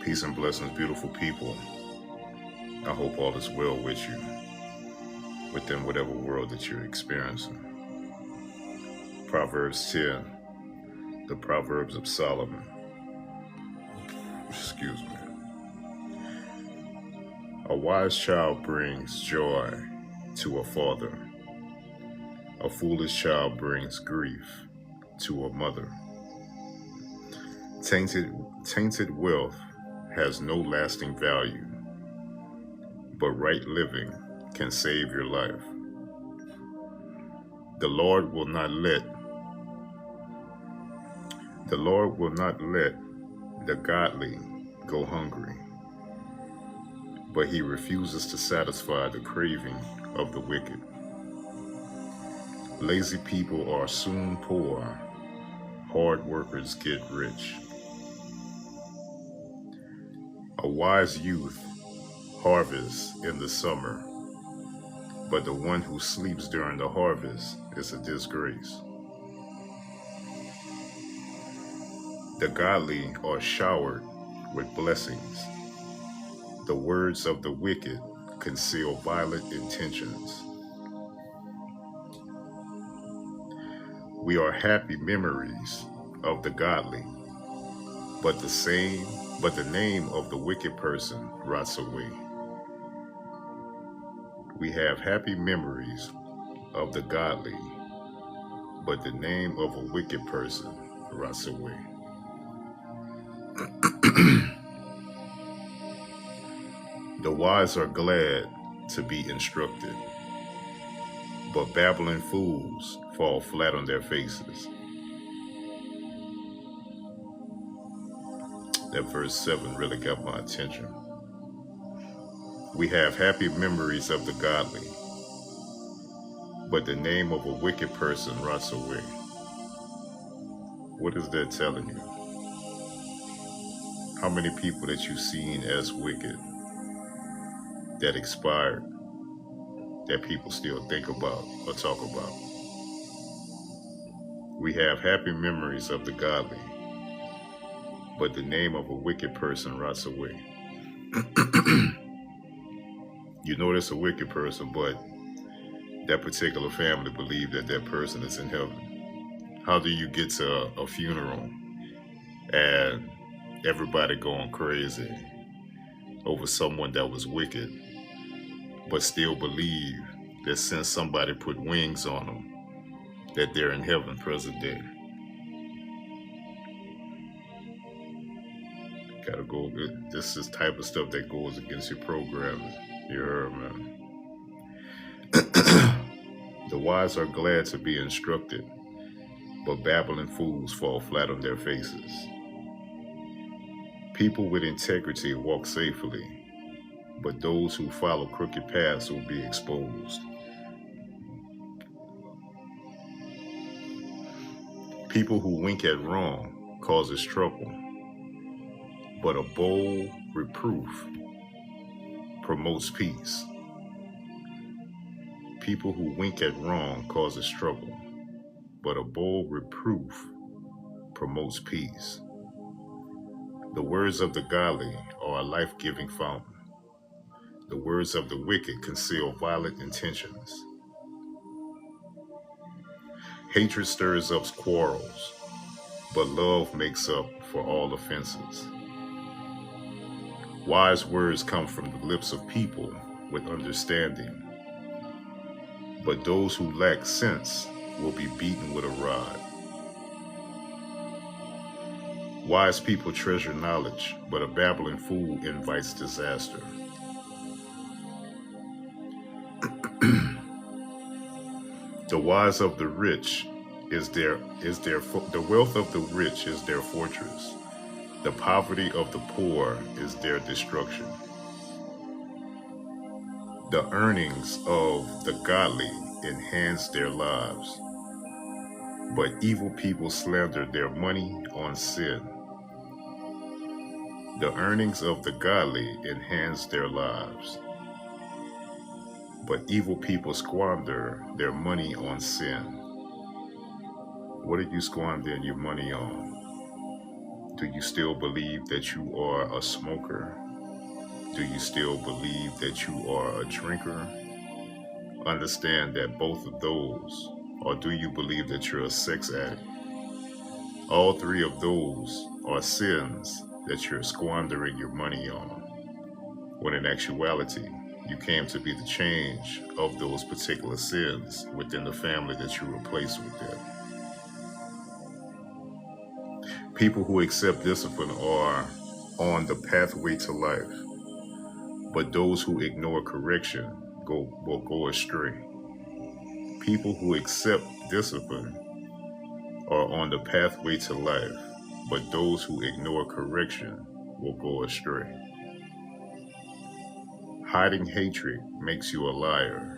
Peace and blessings, beautiful people. I hope all is well with you within whatever world that you're experiencing. Proverbs 10, the Proverbs of Solomon. Excuse me. A wise child brings joy to a father. A foolish child brings grief to a mother. Tainted wealth has no lasting value, but right living can save your life. The Lord will not let the godly go hungry, but he refuses to satisfy the craving of the wicked. Lazy people are soon poor, hard workers get rich. A wise youth harvests in the summer, but the one who sleeps during the harvest is a disgrace. The godly are showered with blessings. The words of the wicked conceal violent intentions. We are happy memories of the godly, but the name of the wicked person rots away. We have happy memories of the godly, but the name of a wicked person rots away. The wise are glad to be instructed, but babbling fools fall flat on their faces. That verse 7 really got my attention. We have happy memories of the godly, but the name of a wicked person rots away. What is that telling you? How many people that you've seen as wicked that expired that people still think about or talk about? We have happy memories of the godly, but the name of a wicked person rots away. You know that's a wicked person, but that particular family believe that that person is in heaven. How do you get to a funeral and everybody going crazy over someone that was wicked, but still believe that since somebody put wings on them, that they're in heaven present day? Gotta go. This is type of stuff that goes against your programming. You heard, man. The wise are glad to be instructed, but babbling fools fall flat on their faces. People with integrity walk safely, but those who follow crooked paths will be exposed. People who wink at wrong causes trouble, but a bold reproof promotes peace. People who wink at wrong causes trouble, but a bold reproof promotes peace. The words of the godly are a life-giving fountain. The words of the wicked conceal violent intentions. Hatred stirs up quarrels, but love makes up for all offenses. Wise words come from the lips of people with understanding, but those who lack sense will be beaten with a rod. Wise people treasure knowledge, but a babbling fool invites disaster. The wealth of the rich is their fortress. The poverty of the poor is their destruction. The earnings of the godly enhance their lives, but evil people slander their money on sin. The earnings of the godly enhance their lives, but evil people squander their money on sin. What are you squandering your money on? Do you still believe that you are a smoker? Do you still believe that you are a drinker? Understand that both of those, or do you believe that you're a sex addict? All three of those are sins that you're squandering your money on, when in actuality, you came to be the change of those particular sins within the family that you were placed with them. People who accept discipline are on the pathway to life, but those who ignore correction will go astray. People who accept discipline are on the pathway to life, but those who ignore correction will go astray. Hiding hatred makes you a liar.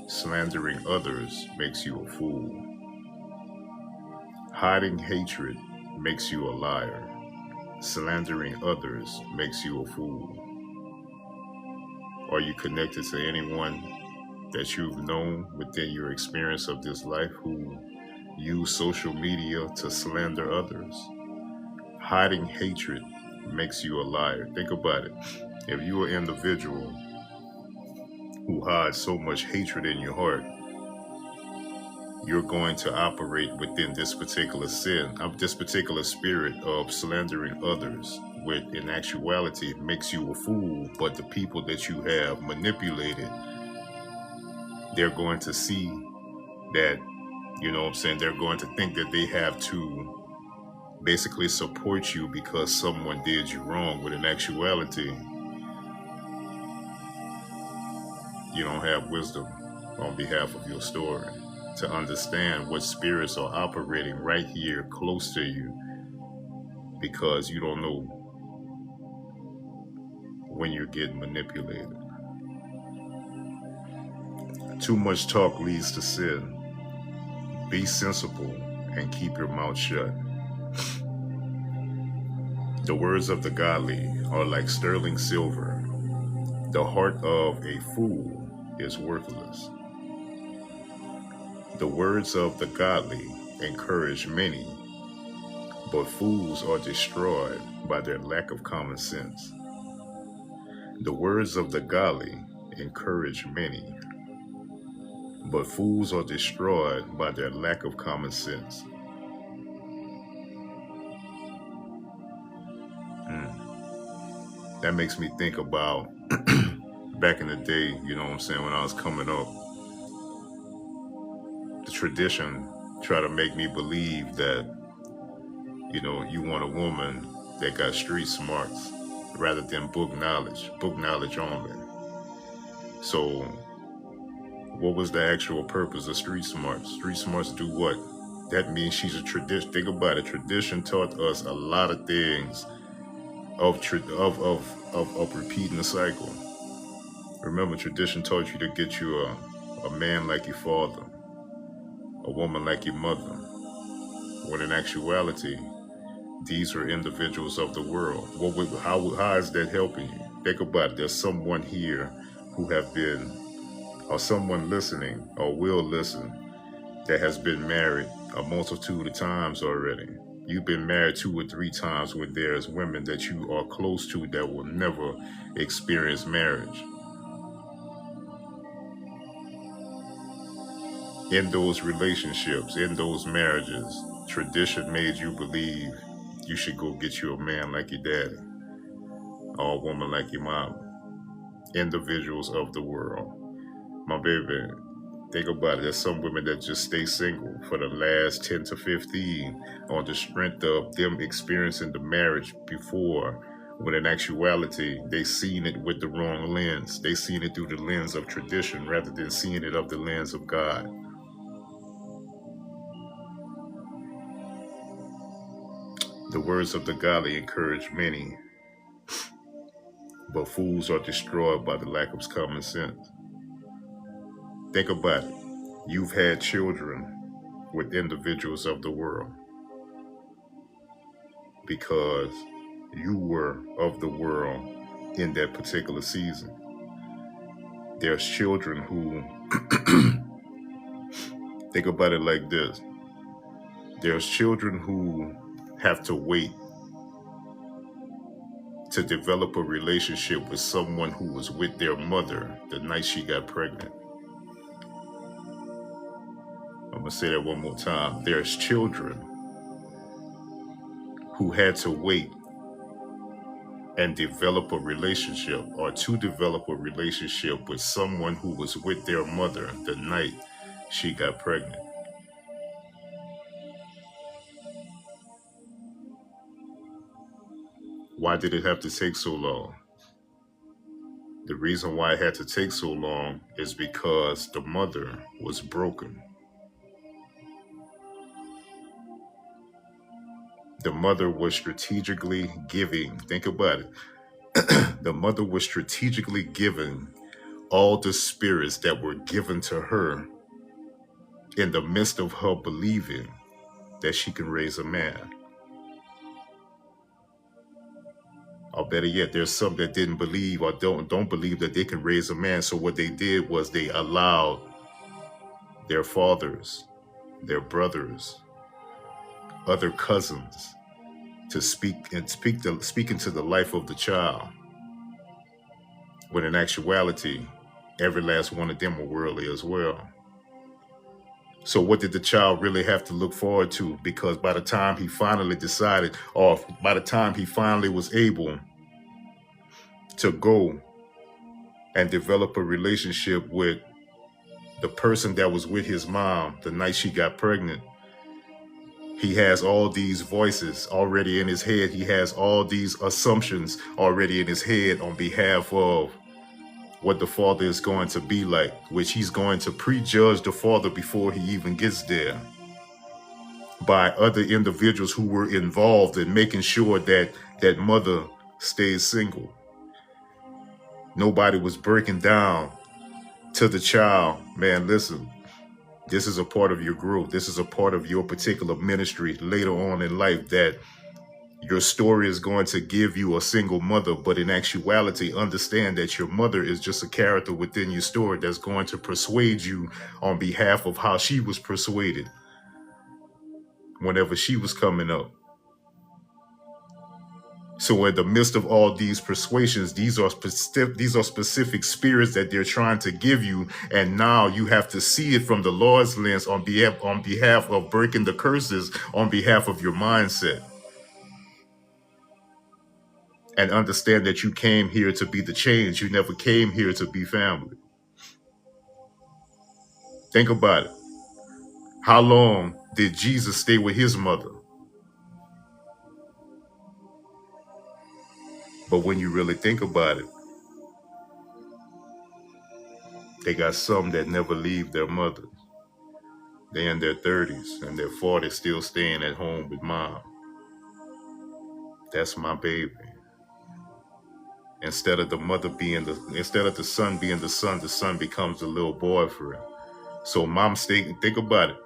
Slandering others makes you a fool. Hiding hatred makes you a liar. Slandering others makes you a fool. Are you connected to anyone that you've known within your experience of this life who use social media to slander others? Hiding hatred makes you a liar. Think about it. If you're an individual who hides so much hatred in your heart, you're going to operate within this particular sin, of this particular spirit of slandering others, which in actuality makes you a fool. But the people that you have manipulated, they're going to see that, you know what I'm saying, they're going to think that they have to basically support you because someone did you wrong, when in actuality, you don't have wisdom on behalf of your story to understand what spirits are operating right here close to you, because you don't know when you're getting manipulated. Too much talk leads to sin. Be sensible and keep your mouth shut. The words of the godly are like sterling silver. The heart of a fool is worthless. The words of the godly encourage many, but fools are destroyed by their lack of common sense. The words of the godly encourage many, but fools are destroyed by their lack of common sense. That makes me think about back in the day, you know what I'm saying, when I was coming up, the tradition tried to make me believe that, you know, you want a woman that got street smarts rather than book knowledge only. So what was the actual purpose of street smarts? Street smarts do what? That means she's a tradition. Think about it. Tradition taught us a lot of things of repeating the cycle. Remember, tradition taught you to get you a man like your father, a woman like your mother, when in actuality, these are individuals of the world. How is that helping you? Think about it. There's someone here who have been, or someone listening or will listen, that has been married a multitude of times already. You've been married 2 or 3 times, when there's women that you are close to that will never experience marriage. In those relationships, in those marriages, tradition made you believe you should go get you a man like your daddy, or a woman like your mama. Individuals of the world. My baby, think about it. There's some women that just stay single for the last 10 to 15 on the strength of them experiencing the marriage before, when in actuality, they seen it with the wrong lens. They seen it through the lens of tradition rather than seeing it of the lens of God. The words of the godly encourage many, but fools are destroyed by the lack of common sense. Think about it. You've had children with individuals of the world because you were of the world in that particular season. There's children who, think about it like this. There's children who have to wait to develop a relationship with someone who was with their mother the night she got pregnant. I'm going to say that one more time. There's children who had to wait and develop a relationship, or to develop a relationship with someone who was with their mother the night she got pregnant. Why did it have to take so long? The reason why it had to take so long is because the mother was broken. The mother was strategically giving, think about it. The mother was strategically giving all the spirits that were given to her in the midst of her believing that she can raise a man. Or better yet, there's some that didn't believe or don't believe that they can raise a man. So what they did was they allowed their fathers, their brothers, other cousins to speak into the life of the child. When in actuality, every last one of them were worldly as well. So what did the child really have to look forward to? Because by the time he finally decided, or by the time he finally was able to go and develop a relationship with the person that was with his mom the night she got pregnant, he has all these voices already in his head. He has all these assumptions already in his head on behalf of what the father is going to be like, which he's going to prejudge the father before he even gets there by other individuals who were involved in making sure that that mother stays single. Nobody was breaking down to the child, man, listen, this is a part of your growth. This is a part of your particular ministry later on in life, that your story is going to give you a single mother, but in actuality, understand that your mother is just a character within your story that's going to persuade you on behalf of how she was persuaded whenever she was coming up. So in the midst of all these persuasions, these are specific spirits that they're trying to give you, and now you have to see it from the Lord's lens on behalf of breaking the curses, on behalf of your mindset. And understand that you came here to be the change. You never came here to be family. Think about it. How long did Jesus stay with his mother? But when you really think about it, they got some that never leave their mother. They're in their 30s and their 40s still staying at home with mom. That's my baby. Instead of the son being the son becomes the little boyfriend. So mom, think about it.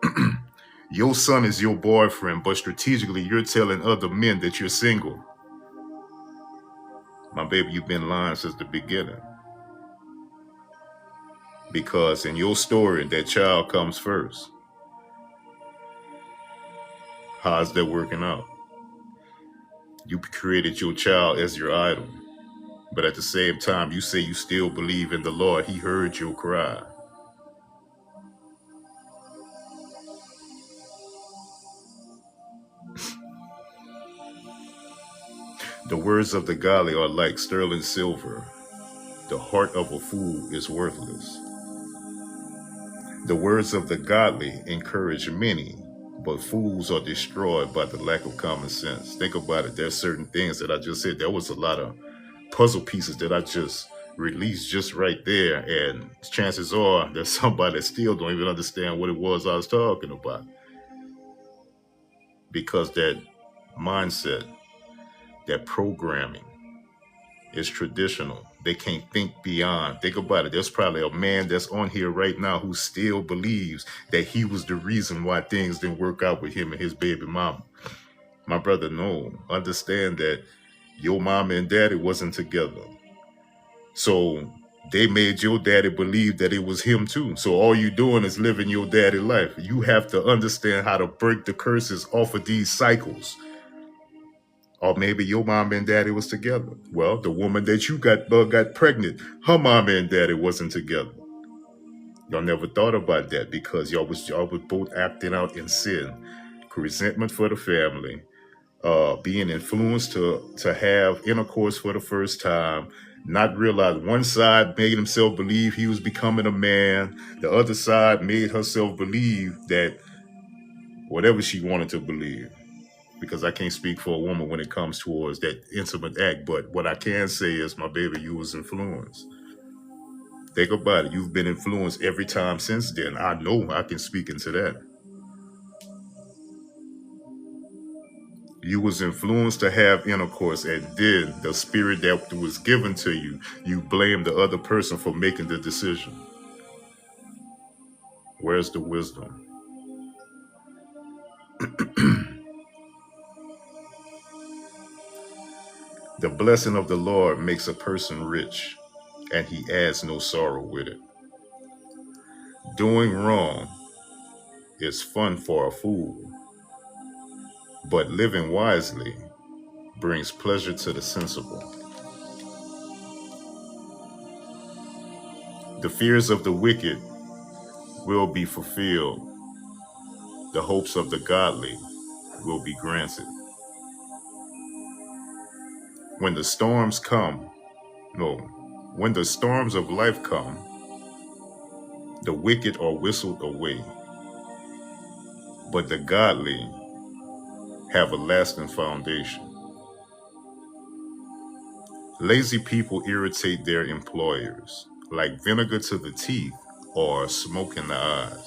Your son is your boyfriend, but strategically you're telling other men that you're single. My baby, you've been lying since the beginning. Because in your story, that child comes first. How's that working out? You created your child as your idol. But at the same time, you say you still believe in the Lord. He heard your cry. The words of the godly are like sterling silver. The heart of a fool is worthless. The words of the godly encourage many, but fools are destroyed by the lack of common sense. Think about it. There's certain things that I just said. There was a lot of puzzle pieces that I just released just right there. And chances are there's somebody that still don't even understand what it was I was talking about. Because that mindset, that programming is traditional. They can't think beyond. Think about it. There's probably a man that's on here right now who still believes that he was the reason why things didn't work out with him and his baby mama. My brother, no. Understand that your mama and daddy wasn't together. So they made your daddy believe that it was him too. So all you doing is living your daddy life. You have to understand how to break the curses off of these cycles Or maybe your mom and daddy was together. Well, the woman that you got pregnant, her mom and daddy wasn't together. Y'all never thought about that because y'all was both acting out in sin, resentment for the family, being influenced to have intercourse for the first time, not realize one side made himself believe he was becoming a man, the other side made herself believe that whatever she wanted to believe. Because I can't speak for a woman when it comes towards that intimate act, but what I can say is, my baby, you was influenced. Think about it. You've been influenced every time since then. I know I can speak into that. You was influenced to have intercourse, and then the spirit that was given to you, you blame the other person for making the decision. Where's the wisdom? The blessing of the Lord makes a person rich, and he adds no sorrow with it. Doing wrong is fun for a fool, but living wisely brings pleasure to the sensible. The fears of the wicked will be fulfilled. The hopes of the godly will be granted. When the storms come, no, when the storms of life come, the wicked are whistled away, but the godly have a lasting foundation. Lazy people irritate their employers, like vinegar to the teeth or smoke in the eyes.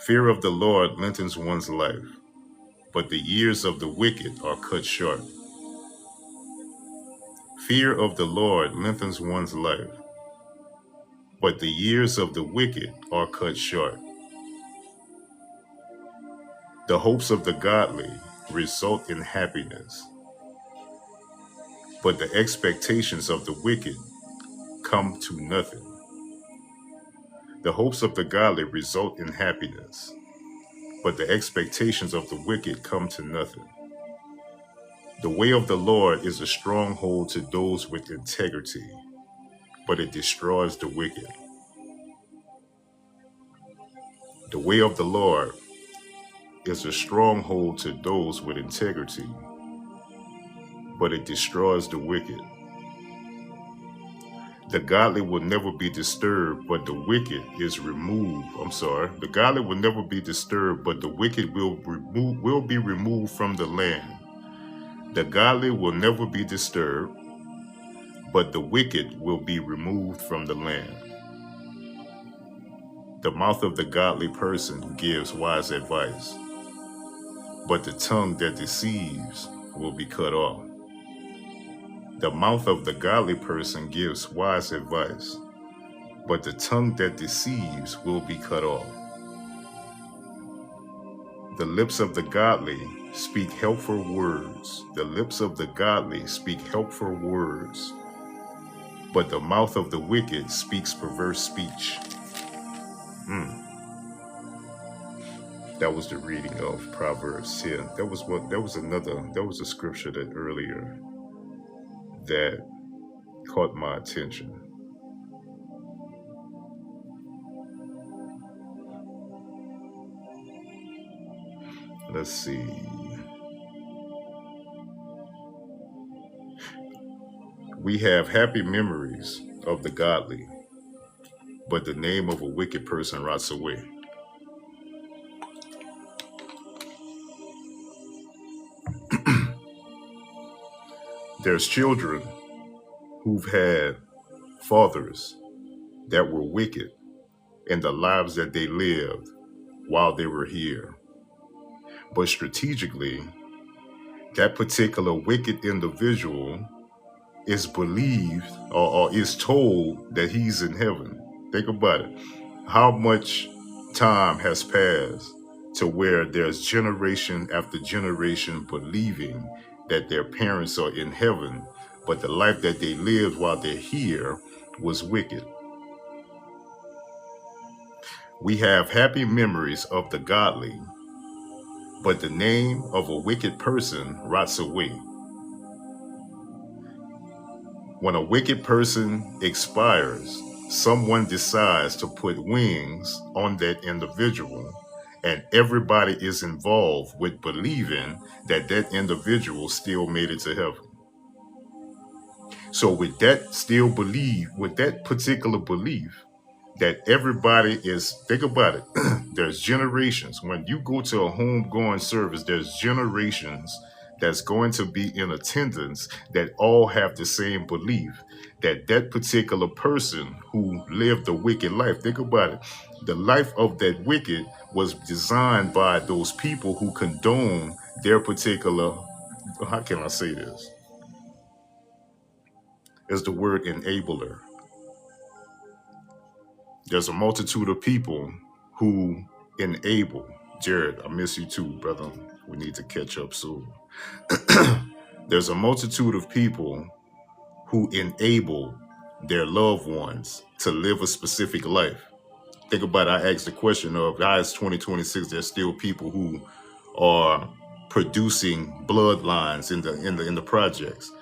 Fear of the Lord lengthens one's life, but the years of the wicked are cut short. Fear of the Lord lengthens one's life, but the years of the wicked are cut short. The hopes of the godly result in happiness, but the expectations of the wicked come to nothing. The hopes of the godly result in happiness, but the expectations of the wicked come to nothing. The way of the Lord is a stronghold to those with integrity, but it destroys the wicked. The way of the Lord is a stronghold to those with integrity, but it destroys the wicked. The godly will never be disturbed, but the wicked is removed. The godly will never be disturbed, but the wicked will be removed from the land. The godly will never be disturbed, but the wicked will be removed from the land. The mouth of the godly person gives wise advice, but the tongue that deceives will be cut off. The mouth of the godly person gives wise advice, but the tongue that deceives will be cut off. The lips of the godly speak helpful words. The lips of the godly speak helpful words, but the mouth of the wicked speaks perverse speech. That was the reading of Proverbs 10. That was a scripture that earlier that caught my attention. Let's see. We have happy memories of the godly, but the name of a wicked person rots away. There's children who've had fathers that were wicked in the lives that they lived while they were here. But strategically, that particular wicked individual is believed or is told that he's in heaven. Think about it. How much time has passed to where there's generation after generation believing that their parents are in heaven, but the life that they lived while they're here was wicked. We have happy memories of the godly, but the name of a wicked person rots away. When a wicked person expires, someone decides to put wings on that individual, and everybody is involved with believing that that individual still made it to heaven. So with that particular belief, that everybody is, think about it, there's generations. When you go to a homegoing service, there's generations that's going to be in attendance that all have the same belief that that particular person who lived a wicked life, think about it, the life of that wicked was designed by those people who condone their particular, how can I say this? Is the word enabler. There's a multitude of people who enable. Jared, I miss you too, brother. We need to catch up soon. There's a multitude of people who enable their loved ones to live a specific life. Think about it. I asked the question of, guys, 2026, there's still people who are producing bloodlines in the projects.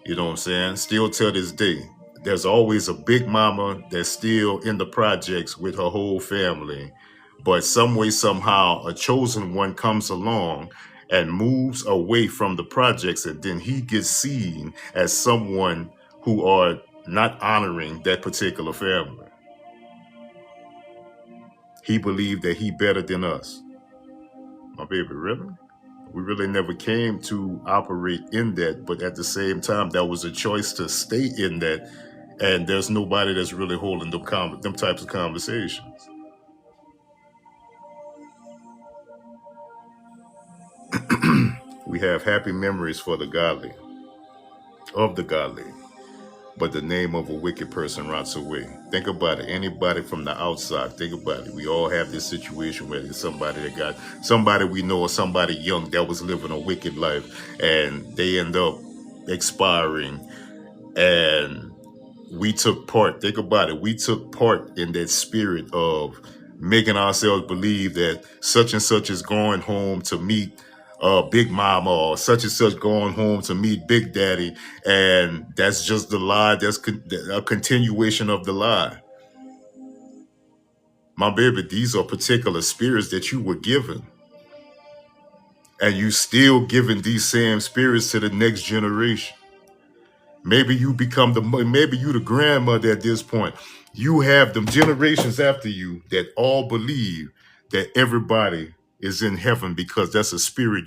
You know what I'm saying? Still till this day, there's always a big mama that's still in the projects with her whole family. But some way, somehow, a chosen one comes along and moves away from the projects, and then he gets seen as someone who are not honoring that particular family. He believed that he better than us. My baby, really? We really never came to operate in that, but at the same time, that was a choice to stay in that, and there's nobody that's really holding them types of conversations. We have happy memories for the godly, of the godly, but the name of a wicked person rots away. Think about it. Anybody from the outside, think about it. We all have this situation where there's somebody that got somebody we know or somebody young that was living a wicked life, and they end up expiring, and we took part. Think about it. We took part in that spirit of making ourselves believe that such and such is going home to meet Big Mama, or such and such going home to meet Big Daddy. And that's just the lie. That's a continuation of the lie. My baby, these are particular spirits that you were given. And you still giving these same spirits to the next generation. Maybe you maybe you the grandmother at this point. You have them generations after you that all believe that everybody is in heaven because that's a spirit